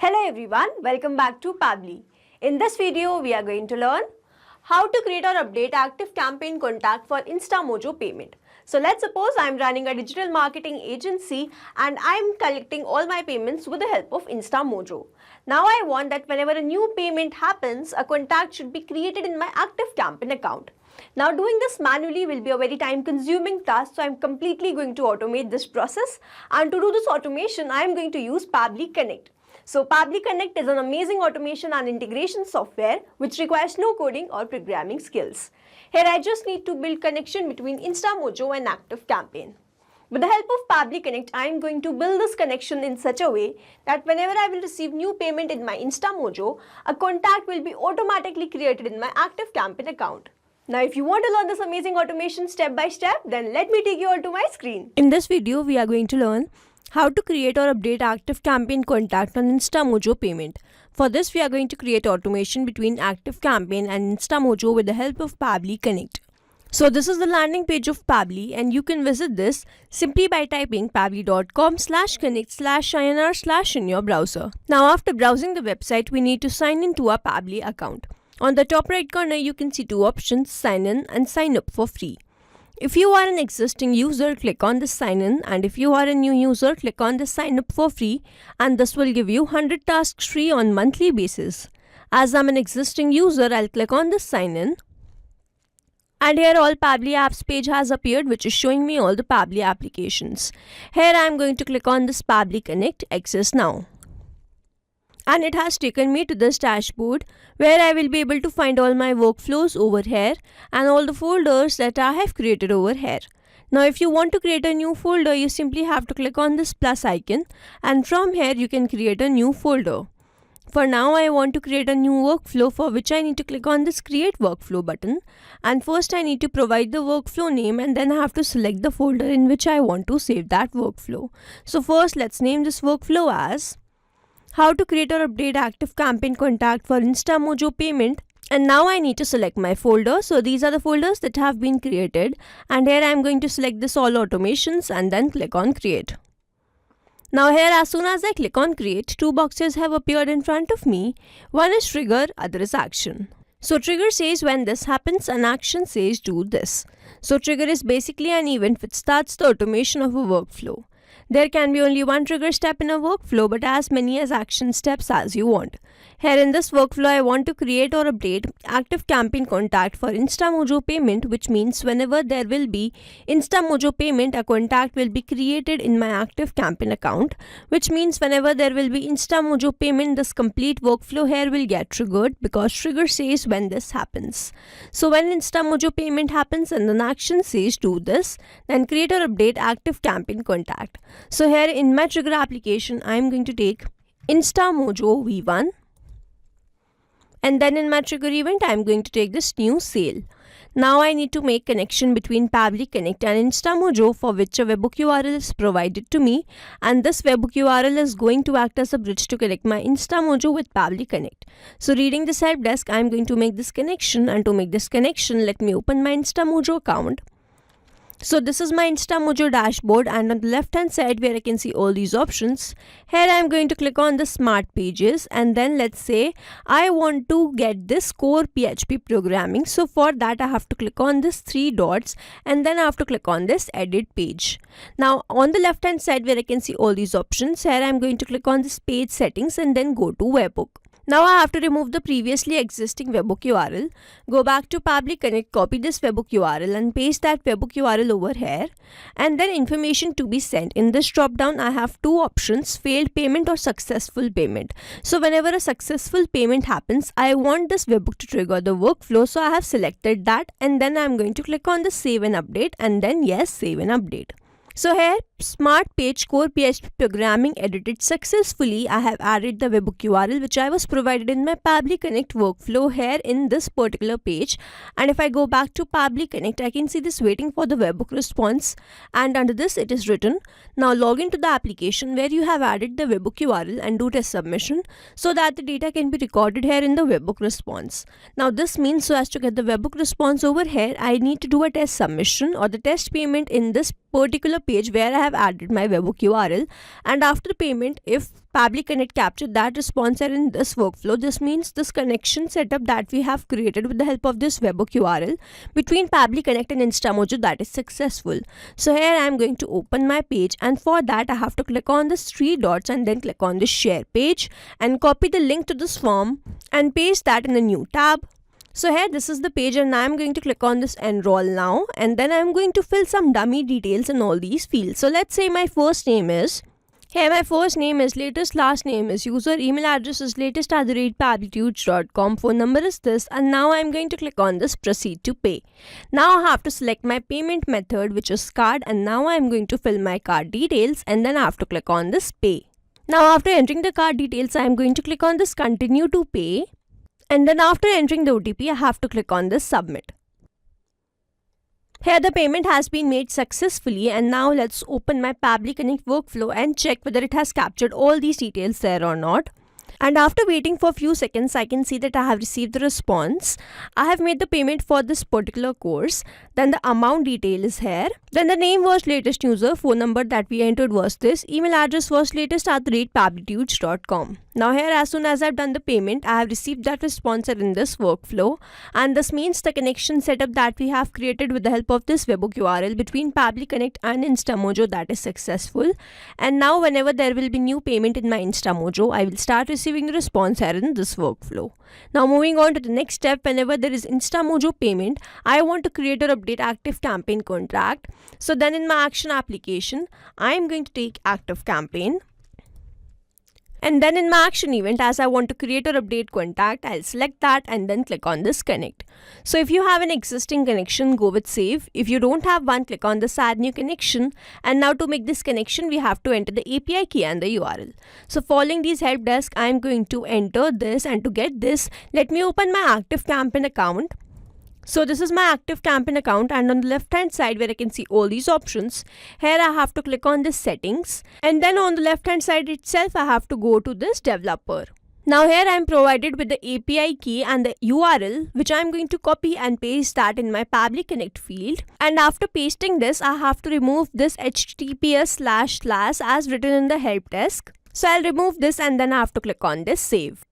Hello everyone, welcome back to Pabbly. In this video, we are going to learn how to create or update active campaign contact for InstaMojo payment. So let's suppose I'm running a digital marketing agency and I'm collecting all my payments with the help of InstaMojo. Now I want that whenever a new payment happens, a contact should be created in my active campaign account. Now doing this manually will be a very time consuming task, so I'm completely going to automate this process, and to do this automation I am going to use Pabbly Connect. So Pabbly Connect is an amazing automation and integration software which requires no coding or programming skills. Here I just need to build connection between InstaMojo and Active Campaign. With the help of Pabbly Connect, I am going to build this connection in such a way that whenever I will receive new payment in my InstaMojo, a contact will be automatically created in my Active Campaign account. Now if you want to learn this amazing automation step by step, then let me take you all to my screen. In this video, we are going to learn how to create or update active campaign contact on InstaMojo payment. For this, we are going to create automation between active campaign and InstaMojo with the help of Pabbly Connect. So this is the landing page of Pabbly, and you can visit this simply by typing pabbly.com/connect/inr/ in your browser. Now after browsing the website, we need to sign in to our Pabbly account. On the top right corner, you can see two options, sign in and sign up for free. If you are an existing user, click on the sign in, and if you are a new user, click on the sign up for free, and this will give you 100 tasks free on monthly basis. As I'm an existing user, I'll click on the sign in, and here all Pabbly apps page has appeared, which is showing me all the Pabbly applications. Here I'm going to click on this Pabbly Connect, access now. And it has taken me to this dashboard where I will be able to find all my workflows over here and all the folders that I have created over here. Now if you want to create a new folder, you simply have to click on this plus icon, and from here you can create a new folder. For now I want to create a new workflow, for which I need to click on this create workflow button, and first I need to provide the workflow name, and then I have to select the folder in which I want to save that workflow. So first let's name this workflow as how to create or update active campaign contact for InstaMojo payment. And now I need to select my folder. So these are the folders that have been created, and here I am going to select this all automations and then click on create. Now here, as soon as I click on create, two boxes have appeared in front of me. One is trigger, other is action. So trigger says when this happens, and action says do this. So trigger is basically an event which starts the automation of a workflow. There can be only one trigger step in a workflow, but as many as action steps as you want. Here in this workflow, I want to create or update active campaign contact for InstaMojo payment, which means whenever there will be InstaMojo payment, a contact will be created in my active campaign account, which means whenever there will be InstaMojo payment, this complete workflow here will get triggered, because trigger says when this happens. So when InstaMojo payment happens and an action says do this, then create or update active campaign contact. So here in my trigger application, I am going to take InstaMojo V1, and then in my trigger event, I am going to take this new sale. Now I need to make connection between Pabbly Connect and InstaMojo, for which a webhook URL is provided to me, and this webhook URL is going to act as a bridge to connect my InstaMojo with Pabbly Connect. So reading this help desk, I am going to make this connection, and to make this connection, let me open my InstaMojo account. So this is my InstaMojo dashboard, and on the left hand side where I can see all these options, here I am going to click on the smart pages, and then let's say I want to get this core PHP programming. So for that I have to click on this three dots, and then I have to click on this edit page. Now on the left hand side where I can see all these options, here I am going to click on this page settings and then go to webhook. Now I have to remove the previously existing webhook URL, go back to Pabbly Connect, copy this webhook URL and paste that webhook URL over here, and then information to be sent. In this drop down, I have two options, failed payment or successful payment. So whenever a successful payment happens, I want this webhook to trigger the workflow. So I have selected that, and then I am going to click on the save and update, and then yes, save and update. So here, smart page core PHP programming edited successfully. I have added the webhook URL which I was provided in my Pabbly Connect workflow here in this particular page. And if I go back to Pabbly Connect, I can see this waiting for the webhook response, and under this it is written, now log into the application where you have added the webhook URL and do test submission so that the data can be recorded here in the webhook response. Now this means, so as to get the webhook response over here, I need to do a test submission or the test payment in this particular page where I have added my webhook URL, and after payment, if Pabbly Connect captured that response error in this workflow. This means this connection setup that we have created with the help of this webhook URL between Pabbly Connect and InstaMojo, that is successful. So here I am going to open my page, and for that I have to click on this three dots and then click on the share page and copy the link to this form and paste that in a new tab. So here this is the page, and I am going to click on this enroll now, and then I am going to fill some dummy details in all these fields. So let's say my first name is, here my first name is latest, last name is user, email address is latest@pablitudes.com, phone number is this, and now I am going to click on this proceed to pay. Now I have to select my payment method, which is card, and now I am going to fill my card details, and then I have to click on this pay. Now after entering the card details, I am going to click on this continue to pay. And then after entering the OTP, I have to click on this submit. Here the payment has been made successfully, and now let's open my Pabbly Connect workflow and check whether it has captured all these details there or not. And after waiting for a few seconds, I can see that I have received the response. I have made the payment for this particular course. Then the amount detail is here. Then the name was latest user, phone number that we entered was this, email address was latest@pablitudes.com. Now here, as soon as I've done the payment, I have received that response in this workflow, and this means the connection setup that we have created with the help of this webhook URL between Pabbly Connect and InstaMojo, that is successful. And now whenever there will be new payment in my InstaMojo, I will start receiving the response error in this workflow. Now moving on to the next step, whenever there is InstaMojo payment, I want to create or update Active Campaign contract. So then in my action application, I am going to take Active Campaign. And then in my action event, as I want to create or update contact, I'll select that and then click on this connect. So if you have an existing connection, go with save. If you don't have one, click on this add new connection. And now to make this connection, we have to enter the API key and the URL. So following these help desk, I'm going to enter this, and to get this, let me open my Active Campaign account. So this is my Active Campaign account, and on the left hand side where I can see all these options, here I have to click on this settings, and then on the left hand side itself I have to go to this developer. Now here I am provided with the API key and the URL, which I am going to copy and paste that in my Pabbly Connect field. And after pasting this, I have to remove this https:// as written in the help desk. So I'll remove this, and then I have to click on this save.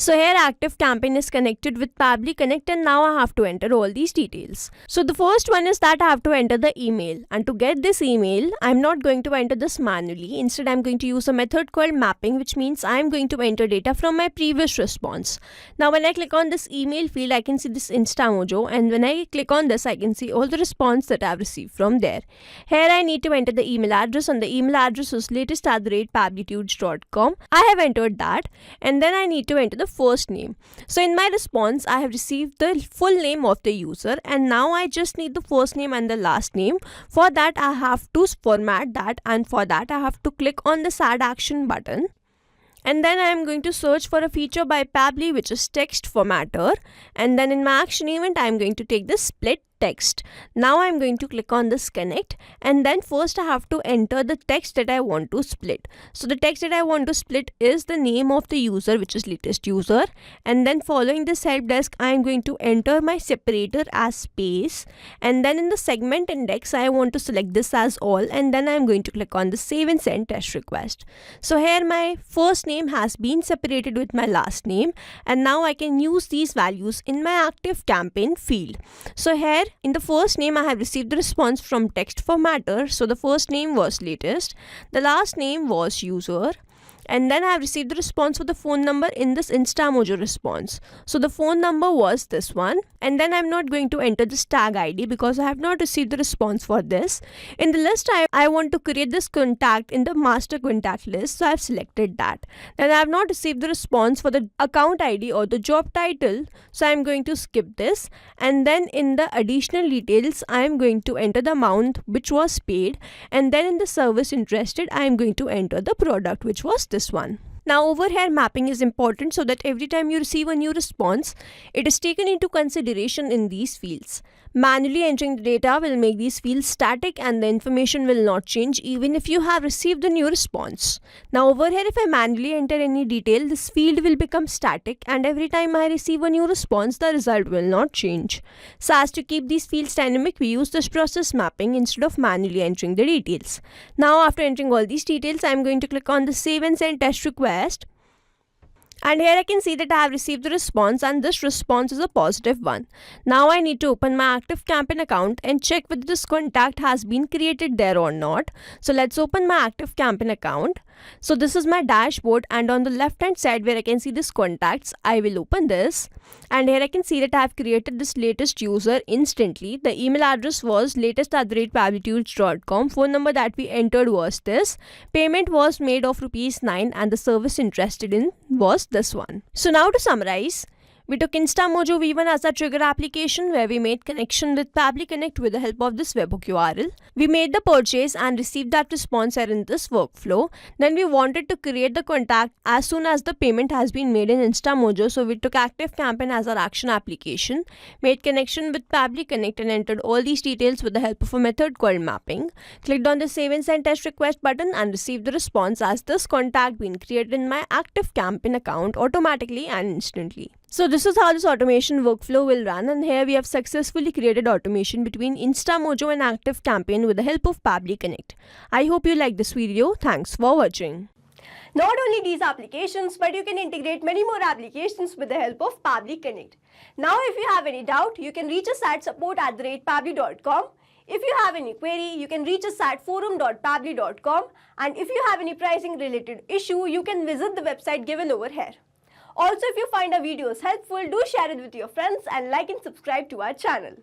So here Active Campaign is connected with Pabbly Connect, and now I have to enter all these details. So the first one is that I have to enter the email, and to get this email, I'm not going to enter this manually. Instead, I'm going to use a method called mapping, which means I'm going to enter data from my previous response. Now when I click on this email field, I can see this InstaMojo, and when I click on this, I can see all the response that I've received from there. Here I need to enter the email address, and the email address is latest@pablitudes.com. I have entered that, and then I need to enter the first name. So in my response, I have received the full name of the user, and now I just need the first name and the last name. For that, I have to format that, and for that I have to click on the add action button. And then I am going to search for a feature by Pabbly, which is text formatter. And then in my action event, I am going to take this split text. Now I'm going to click on this connect, and then first I have to enter the text that I want to split. So the text that I want to split is the name of the user, which is latest user, and then following this help desk, I am going to enter my separator as space, and then in the segment index I want to select this as all, and then I am going to click on the save and send test request. So here my first name has been separated with my last name, and now I can use these values in my Active Campaign field. So here in the first name, I have received the response from text formatter. So the first name was latest, the last name was user, and then I have received the response for the phone number in this InstaMojo response. So the phone number was this one, and then I'm not going to enter this tag ID because I have not received the response for this. In the list, I want to create this contact in the master contact list, so I've selected that. Then I have not received the response for the account ID or the job title, so I'm going to skip this. And then in the additional details, I'm going to enter the amount which was paid, and then in the service interested, I'm going to enter the product, which was this one. Now over here mapping is important so that every time you receive a new response, it is taken into consideration in these fields. Manually entering the data will make these fields static and the information will not change even if you have received a new response. Now over here if I manually enter any detail, this field will become static and every time I receive a new response, the result will not change. So as to keep these fields dynamic, we use this process mapping instead of manually entering the details. Now after entering all these details, I am going to click on the save and send test request. And here I can see that I have received the response and this response is a positive one. Now I need to open my ActiveCampaign account and check whether this contact has been created there or not. So let's open my ActiveCampaign account. So this is my dashboard and on the left hand side where I can see this contacts, I will open this. And here I can see that I have created this latest user instantly. The email address was latest@pablitools.com. Phone number that we entered was this. Payment was made of ₹9 and the service interested in was this one. So now to summarize, we took InstaMojo V1 as a trigger application where we made connection with Pabbly Connect with the help of this webhook URL. We made the purchase and received that response here in this workflow. Then we wanted to create the contact as soon as the payment has been made in InstaMojo. So we took ActiveCampaign as our action application, made connection with Pabbly Connect and entered all these details with the help of a method called mapping. Clicked on the save and send test request button and received the response as this contact been created in my ActiveCampaign account automatically and instantly. So this is how this automation workflow will run, and here we have successfully created automation between InstaMojo and ActiveCampaign with the help of Pabbly Connect. I hope you like this video. Thanks for watching. Not only these applications, but you can integrate many more applications with the help of Pabbly Connect. Now if you have any doubt, you can reach us at support@pabbly.com. If you have any query, you can reach us at forum.pabbly.com, and if you have any pricing related issue, you can visit the website given over here. Also, if you find our videos helpful, do share it with your friends and like and subscribe to our channel.